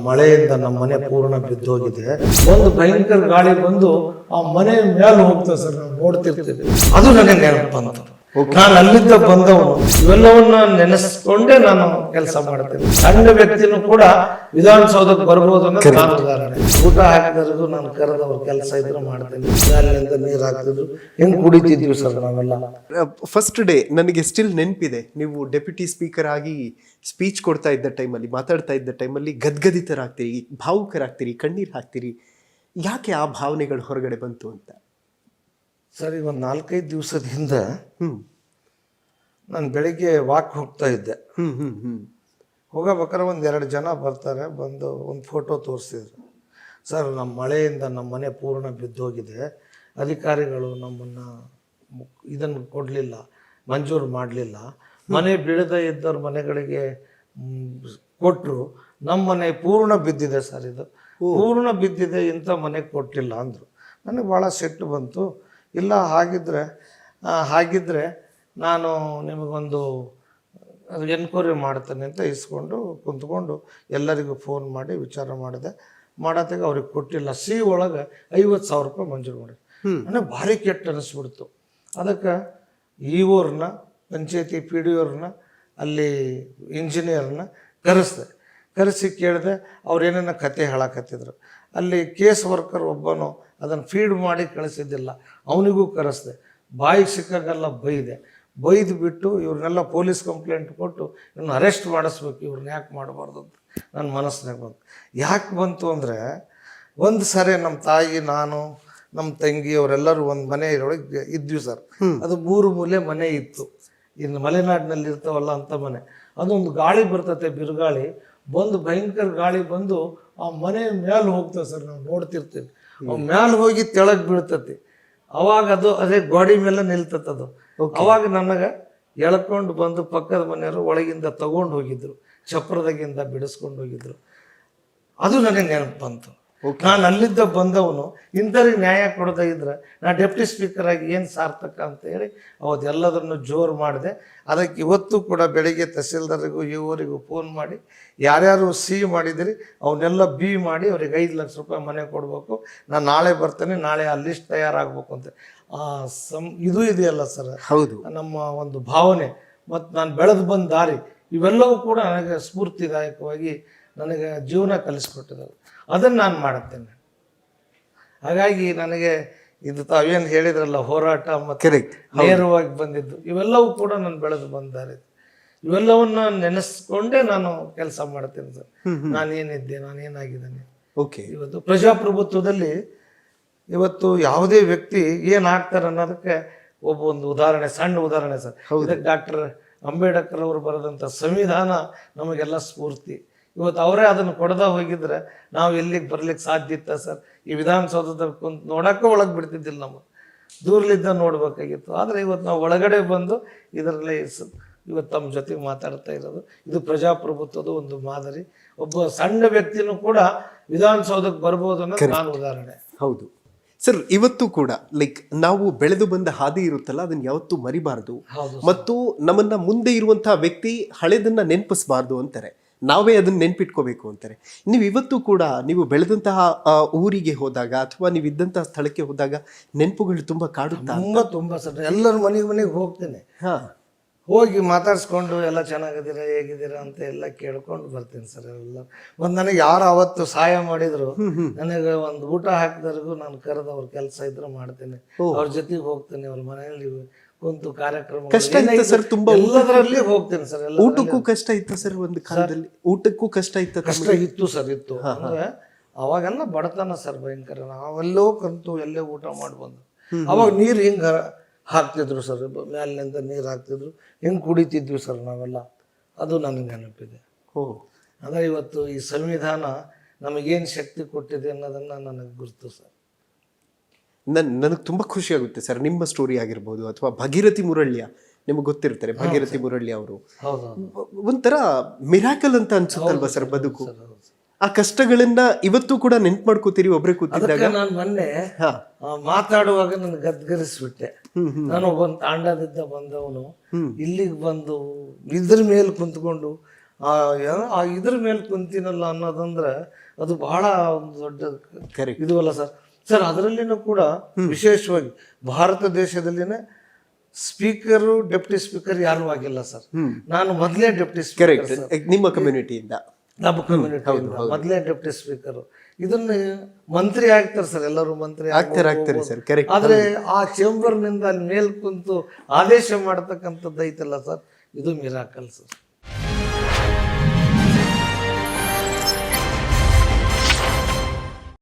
ಮಳೆಯಿಂದ ನಮ್ಮ ಮನೆ ಪೂರ್ಣ ಬಿದ್ದೋಗಿದೆ. ಒಂದು ಭಯಂಕರ ಗಾಳಿ ಬಂದು ಆ ಮನೆ ಮೇಲೆ ಹೋಗ್ತದೆ ಸರ್, ನಾವು ನೋಡ್ತಿರ್ತೀವಿ. ಅದು ನನಗೆ ನೆನಪು ಬಂತು. ನಾನು ಅಲ್ಲಿದ್ದ ಬಂದವನು, ಇವೆಲ್ಲವನ್ನ ನೆನೆಸ್ಕೊಂಡೇ ನಾನು ಕೆಲಸ ಮಾಡ್ತೇನೆ. ಸಣ್ಣ ವ್ಯಕ್ತಿನೂ ಕೂಡ ವಿಧಾನಸೌಧಕ್ಕೆ ಬರ್ಬೋದು ಅನ್ನೋದು ನಾನು ಉದಾಹರಣೆ. ಊಟ ಹಾಕಿದ್ರು ನಾನು ಕರೆದವ್ರ ಕೆಲಸ ಇದ್ರೆ ಮಾಡ್ತೇನೆ. ಅಲ್ಲಿಂದ ನೀರು ಹಾಕ್ತಿದ್ರು, ಹೆಂಗ್ ಕುಡಿತಿದ್ವಿ ಸರ್ ನಾವೆಲ್ಲ. ಫಸ್ಟ್ ಡೇ ನನಗೆ ಸ್ಟಿಲ್ ನೆನಪಿದೆ, ನೀವು ಡೆಪ್ಯೂಟಿ ಸ್ಪೀಕರ್ ಆಗಿ ಸ್ಪೀಚ್ ಕೊಡ್ತಾ ಇದ್ದ ಟೈಮಲ್ಲಿ, ಮಾತಾಡ್ತಾ ಇದ್ದ ಟೈಮಲ್ಲಿ ಗದ್ಗದಿತರಾಗ್ತೀರಿ, ಭಾವುಕರಾಗ್ತೀರಿ, ಕಣ್ಣೀರು ಹಾಕ್ತೀರಿ. ಯಾಕೆ ಆ ಭಾವನೆಗಳು ಹೊರಗಡೆ ಬಂತು ಅಂತ? ಸರ್, ಈಗ ಒಂದು 4-5 ದಿವಸದ ಹಿಂದೆ ನಾನು ಬೆಳಿಗ್ಗೆ ವಾಕ್ ಹೋಗ್ತಾ ಇದ್ದೆ. ಹೋಗಬೇಕಾದ್ರೆ 1-2 ಜನ ಬರ್ತಾರೆ, ಬಂದು ಒಂದು ಫೋಟೋ ತೋರಿಸಿದ್ರು. ಸರ್, ನಮ್ಮ ಮಳೆಯಿಂದ ನಮ್ಮ ಮನೆ ಪೂರ್ಣ ಬಿದ್ದೋಗಿದೆ, ಅಧಿಕಾರಿಗಳು ನಮ್ಮನ್ನು ಇದನ್ನು ಕೊಡಲಿಲ್ಲ, ಮಂಜೂರು ಮಾಡಲಿಲ್ಲ, ಮನೆ ಬೀಳದೇ ಇದ್ದವ್ರ ಮನೆಗಳಿಗೆ ಕೊಟ್ಟರು, ನಮ್ಮ ಮನೆ ಪೂರ್ಣ ಬಿದ್ದಿದೆ ಸರ್, ಇದು ಪೂರ್ಣ ಬಿದ್ದಿದೆ, ಇಂಥ ಮನೆಗೆ ಕೊಟ್ಟಿಲ್ಲ ಅಂದರು. ನನಗೆ ಭಾಳ ಸಿಟ್ಟು ಬಂತು. ಇಲ್ಲ, ಹಾಗಿದ್ರೆ ನಾನು ನಿಮಗೊಂದು ಎನ್ಕ್ವೈರಿ ಮಾಡ್ತೇನೆ ಅಂತ ಇಸ್ಕೊಂಡು ಕುಂತ್ಕೊಂಡು ಎಲ್ಲರಿಗೂ ಫೋನ್ ಮಾಡಿ ವಿಚಾರ ಮಾಡತ್ತಾಗ ಅವ್ರಿಗೆ ಕೊಟ್ಟಿಲ್ಲ. ಸಿ ಒಳಗೆ 50,000 ರೂಪಾಯಿ ಮಂಜೂರು ಮಾಡಿದ್ರು. ನನಗೆ ಭಾರಿ ಕೆಟ್ಟ ಅನಿಸ್ಬಿಡ್ತು. ಅದಕ್ಕೆ ಇವ್ರನ್ನ, ಪಂಚಾಯತಿ PDOರ್ನ, ಅಲ್ಲಿ ಇಂಜಿನಿಯರ್ನ ಕರೆಸಿ ಕೇಳಿದೆ. ಅವ್ರೇನೇನೋ ಕತೆ ಹೇಳಕತ್ತಿದ್ರು. ಅಲ್ಲಿ ಕೇಸ್ ವರ್ಕರ್ ಒಬ್ಬನು ಅದನ್ನು ಫೀಡ್ ಮಾಡಿ ಕಳಿಸಿದ್ದಿಲ್ಲ, ಅವನಿಗೂ ಕರೆಸ್ದೆ. ಬಾಯಿಗೆ ಸಿಕ್ಕಾಗೆಲ್ಲ ಬೈದು ಬಿಟ್ಟು ಇವ್ರನ್ನೆಲ್ಲ ಪೊಲೀಸ್ ಕಂಪ್ಲೇಂಟ್ ಕೊಟ್ಟು ಇವ್ರನ್ನ ಅರೆಸ್ಟ್ ಮಾಡಿಸ್ಬೇಕು, ಇವ್ರನ್ನ ಯಾಕೆ ಮಾಡಬಾರ್ದು ಅಂತ ನನ್ನ ಮನಸ್ಸಿನಾಗ ಬಂತು. ಯಾಕೆ ಬಂತು ಅಂದರೆ, ಒಂದು ಸರಿ ನಮ್ಮ ತಾಯಿ, ನಾನು, ನಮ್ಮ ತಂಗಿ ಅವರೆಲ್ಲರೂ ಒಂದು ಮನೆಯೊಳಗೆ ಇದ್ವಿ ಸರ್. ಅದು 3 ಮೂಲೆ ಮನೆ ಇತ್ತು. ಇನ್ನು ಮಲೆನಾಡಿನಲ್ಲಿ ಇರ್ತಾವಲ್ಲ ಅಂಥ ಮನೆ. ಅದೊಂದು ಗಾಳಿ ಬರ್ತತೆ, ಬಿರುಗಾಳಿ ಬಂದು, ಭಯಂಕರ ಗಾಳಿ ಬಂದು ಆ ಮನೆ ಮೇಲೆ ಹೋಗ್ತದೆ ಸರ್, ನಾವು ನೋಡ್ತಿರ್ತೀವಿ. ಅವ್ ಮ್ಯಾಲೆ ಹೋಗಿ ತೆಳಗೆ ಬೀಳ್ತತಿ. ಅವಾಗ ಅದೇ ಗೋಡಿ ಮೇಲೆ ನಿಲ್ತತದು. ಅವಾಗ ನನಗೆ ಎಳ್ಕೊಂಡು ಬಂದು ಪಕ್ಕದ ಮನೆಯವರು ಒಳಗಿಂದ ತಗೊಂಡು ಹೋಗಿದ್ರು, ಚಪ್ರದಾಗಿಂದ ಬಿಡಿಸ್ಕೊಂಡು ಹೋಗಿದ್ರು. ಅದು ನನಗೆ ನೆನಪು ಬಂತು. ನಾನು ಅಲ್ಲಿದ್ದ ಬಂದವನು ಇಂಥವ್ರಿಗೆ ನ್ಯಾಯ ಕೊಡದೇ ಇದ್ರೆ ನಾ ಡೆಪ್ಟಿ ಸ್ಪೀಕರ್ ಆಗಿ ಏನು ಸಾರ್ಥಕ ಅಂತ ಹೇಳಿ ಅವತ್ತೆಲ್ಲದನ್ನು ಜೋರು ಮಾಡಿದೆ. ಅದಕ್ಕೆ ಇವತ್ತು ಕೂಡ ಬೆಳಿಗ್ಗೆ ತಹಸೀಲ್ದಾರಿಗೂ ಇವರಿಗೂ ಫೋನ್ ಮಾಡಿ ಯಾರ್ಯಾರು ಸಿ ಮಾಡಿದಿರಿ ಅವನ್ನೆಲ್ಲ ಬಿ ಮಾಡಿ ಅವ್ರಿಗೆ 5 ಲಕ್ಷ ರೂಪಾಯಿ ಮನೆ ಕೊಡಬೇಕು, ನಾನು ನಾಳೆ ಬರ್ತೇನೆ, ನಾಳೆ ಆ ಲಿಸ್ಟ್ ತಯಾರಾಗಬೇಕು ಅಂತ. ಇದು ಇದೆಯಲ್ಲ ಸರ್, ಹೌದು, ನಮ್ಮ ಒಂದು ಭಾವನೆ ಮತ್ತು ನಾನು ಬೆಳೆದು ಬಂದ ದಾರಿ, ಇವೆಲ್ಲವೂ ಕೂಡ ನನಗೆ ಸ್ಫೂರ್ತಿದಾಯಕವಾಗಿ ನನಗೆ ಜೀವನ ಕಲಿಸ್ಕೊಟ್ಟಿದ್ದಾರೆ. ಅದನ್ನು ನಾನು ಮಾಡುತ್ತೇನೆ. ಹಾಗಾಗಿ ನನಗೆ ಇದು ತಾವೇನು ಹೇಳಿದ್ರಲ್ಲ, ಹೋರಾಟ ಮತ್ತು ನೇರವಾಗಿ ಬಂದಿದ್ದು, ಇವೆಲ್ಲವೂ ಕೂಡ ನಾನು ಬೆಳೆದು ಬಂದಾರೆ. ಇವೆಲ್ಲವನ್ನ ನೆನೆಸ್ಕೊಂಡೇ ನಾನು ಕೆಲಸ ಮಾಡ್ತೇನೆ ಸರ್. ನಾನೇನಿದ್ದೆ, ನಾನೇನಾಗಿದ್ದೇನೆ. ಇವತ್ತು ಪ್ರಜಾಪ್ರಭುತ್ವದಲ್ಲಿ ಇವತ್ತು ಯಾವುದೇ ವ್ಯಕ್ತಿ ಏನಾಗ್ತಾರೆ ಅನ್ನೋದಕ್ಕೆ ಒಂದು ಉದಾಹರಣೆ, ಸಣ್ಣ ಉದಾಹರಣೆ ಸರ್. ಇದಕ್ಕೆ ಡಾಕ್ಟರ್ ಅಂಬೇಡ್ಕರ್ ಅವರು ಬರೆದಂಥ ಸಂವಿಧಾನ ನಮಗೆಲ್ಲ ಸ್ಫೂರ್ತಿ. ಇವತ್ತು ಅವರೇ ಅದನ್ನು ಕೊಡದ ಹೋಗಿದ್ರೆ ನಾವು ಎಲ್ಲಿಗೆ ಬರ್ಲಿಕ್ಕೆ ಸಾಧ್ಯ ಇತ್ತ ಸರ್? ಈ ವಿಧಾನಸೌಧದಲ್ಲಿ ಕುಂತು ನೋಡೋಕೆ ಒಳಗೆ ಬಿಡ್ತಿದ್ದಿಲ್ಲ, ನಮ್ಮ ದೂರಲಿದ್ದ ನೋಡ್ಬೇಕಾಗಿತ್ತು. ಆದರೆ ಇವತ್ತು ನಾವು ಒಳಗಡೆ ಬಂದು ಇದರಲ್ಲಿ ಇವತ್ತು ತಮ್ಮ ಜೊತೆಗೆ ಮಾತಾಡ್ತಾ ಇರೋದು, ಇದು ಪ್ರಜಾಪ್ರಭುತ್ವದ ಒಂದು ಮಾದರಿ. ಒಬ್ಬ ಸಣ್ಣ ವ್ಯಕ್ತಿನೂ ಕೂಡ ವಿಧಾನಸೌಧಕ್ಕೆ ಬರ್ಬೋದು ಅನ್ನೋದು ನಾನು ಉದಾಹರಣೆ. ಹೌದು ಸರ್, ಇವತ್ತು ಕೂಡ ಲೈಕ್ ನಾವು ಬೆಳೆದು ಬಂದ ಹಾದಿ ಇರುತ್ತಲ್ಲ, ಅದನ್ನ ಯಾವತ್ತೂ ಮರಿಬಾರ್ದು. ಮತ್ತು ನಮ್ಮನ್ನ ಮುಂದೆ ಇರುವಂತಹ ವ್ಯಕ್ತಿ ಹಳೆದನ್ನ ನೆನಪಿಸಬಾರ್ದು ಅಂತಾರೆ, ನಾವೇ ಅದನ್ನ ನೆನ್ಪಿಟ್ಕೋಬೇಕು ಅಂತಾರೆ. ನೀವು ಇವತ್ತು ಕೂಡ ನೀವು ಬೆಳೆದಂತಹ ಊರಿಗೆ ಹೋದಾಗ ಅಥವಾ ನೀವು ಇದ್ದಂತಹ ಸ್ಥಳಕ್ಕೆ ಹೋದಾಗ ನೆನಪುಗಳು ತುಂಬಾ ಕಾಡುತ್ತಾ? ತುಂಬಾ ಸರ್. ಎಲ್ಲರ ಮನೆಗೆ ಹೋಗ್ತೇನೆ, ಹೋಗಿ ಮಾತಾಡ್ಸ್ಕೊಂಡು ಎಲ್ಲ ಚೆನ್ನಾಗಿದ್ದೀರಾ, ಹೇಗಿದ್ದೀರಾ ಅಂತ ಎಲ್ಲ ಕೇಳ್ಕೊಂಡು ಬರ್ತೀನಿ ಸರ್. ಎಲ್ಲ ಒಂದು ನನಗೆ ಯಾರು ಅವತ್ತು ಸಹಾಯ ಮಾಡಿದ್ರು, ನನಗೆ ಒಂದು ಊಟ ಹಾಕಿದವ್ರಿಗೂ ನಾನು ಕರೆದು ಅವ್ರ ಕೆಲಸ ಇದ್ರೆ ಮಾಡ್ತೇನೆ, ಅವ್ರ ಜೊತೆಗೆ ಹೋಗ್ತೇನೆ, ಅವ್ರ ಮನೆಯಲ್ಲಿ ಕುಂತು ಕಾರ್ಯಕ್ರಮ ಕಷ್ಟ ಇತ್ತು ಸರ್, ತುಂಬಾ ಎಲ್ಲದರಲ್ಲಿ ಹೋಗ್ತೇನೆ ಸರ್. ಊಟಕ್ಕೂ ಕಷ್ಟ ಇತ್ತು ಸರ್, ಒಂದು ಕಾಲದಲ್ಲಿ ಊಟಕ್ಕೂ ಕಷ್ಟ ಇತ್ತು. ಕಷ್ಟ ಇತ್ತು ಸರ್, ಇತ್ತು. ಅಂದ್ರೆ ಅವಾಗೆಲ್ಲ ಬಡತನ ಸರ್ ಭಯಂಕರ. ನಾವೆಲ್ಲೋ ಕಂತು ಎಲ್ಲೇ ಊಟ ಮಾಡ್ಬಂದು ಅವಾಗ ನೀರು ಹಿಂಗ ಹಾಕ್ತಿದ್ರು ಸರ್, ಮ್ಯಾಲಿನಿಂದ ನೀರು ಹಾಕ್ತಿದ್ರು, ಹಿಂಗೆ ಕುಡಿತಿದ್ವಿ ಸರ್ ನಾವೆಲ್ಲ. ಅದು ನನಗೆ ನೆನಪಿದೆ. ಅಂದರೆ ಇವತ್ತು ಈ ಸಂವಿಧಾನ ನಮಗೇನು ಶಕ್ತಿ ಕೊಟ್ಟಿದೆ ಅನ್ನೋದನ್ನು ನನಗೆ ಗುರುತು ಸರ್. ನನಗೆ ತುಂಬ ಖುಷಿ ಆಗುತ್ತೆ ಸರ್, ನಿಮ್ಮ ಸ್ಟೋರಿ ಆಗಿರ್ಬೋದು ಅಥವಾ ಭಗೀರಥಿ ಮುರಳ್ಯ, ನಿಮಗೆ ಗೊತ್ತಿರ್ತಾರೆ ಭಗೀರಥಿ ಮುರಳ್ಯ ಅವರು, ಒಂಥರ ಮಿರಾಕಲ್ ಅಂತ ಅನ್ಸುತ್ತಲ್ವಾ ಸರ್ ಬದುಕು? ಆ ಕಷ್ಟಗಳನ್ನ ಇವತ್ತು ಕೂಡ ನೆನ್ಪು ಮಾಡ್ಕೋತೀರಿ ಒಬ್ರೇ ಕೂತಿದ್ದಾಗ? ನಾನು ಮೊನ್ನೆ ಮಾತಾಡುವಾಗ ನನ್ಗೆ ಗದ್ಗರಿಸ್ಬಿಟ್ಟೆ. ನಾನು ಒಬ್ಬ ತಾಂಡದಿಂದ ಬಂದವನು ಇಲ್ಲಿಗೆ ಬಂದು ಇದ್ರ ಮೇಲೆ ಕುಂತ್ಕೊಂಡು ಇದ್ರ ಮೇಲೆ ಕುಂತಿನಲ್ಲ ಅನ್ನೋದಂದ್ರೆ ಅದು ಬಹಳ ಒಂದು ದೊಡ್ಡ Correct. ಇದು ಅಲ್ಲ ಸರ್. ಸರ್ ಅದರಲ್ಲಿನೂ ಕೂಡ ವಿಶೇಷವಾಗಿ ಭಾರತ ದೇಶದಲ್ಲಿನೇ ಸ್ಪೀಕರು ಡೆಪ್ಟಿ ಸ್ಪೀಕರ್ ಯಾರು ಆಗಿಲ್ಲ ಸರ್. ನಾನು ಮೊದಲೇ ಡೆಪ್ಟಿ ಸ್ಪೀಕರ್ ಕರೆಕ್ಟ್. ನಿಮ್ಮ ಕಮ್ಯುನಿಟಿಯಿಂದ ನಮ್ಮ ಕಮ್ಯುನಿಟಿ ಮೊದಲೇ ಡೆಪ್ಟಿ ಸ್ಪೀಕರ್. ಇದನ್ನ ಮಂತ್ರಿ ಆಗ್ತಾರೆ ಸರ್, ಎಲ್ಲರೂ ಮಂತ್ರಿ ಆಗ್ತಾರೆ ಸರ್. ಕರೆಕ್ಟ್. ಆದ್ರೆ ಆ ಚೇಂಬರ್ ನಿಂದ ಅಲ್ಲಿ ಮೇಲ್ ಕುಂತು ಆದೇಶ ಮಾಡತಕ್ಕಂಥದ್ದು ಐತಲ್ಲ ಸರ್, ಇದು ಮಿರಾಕಲ್ ಸರ್.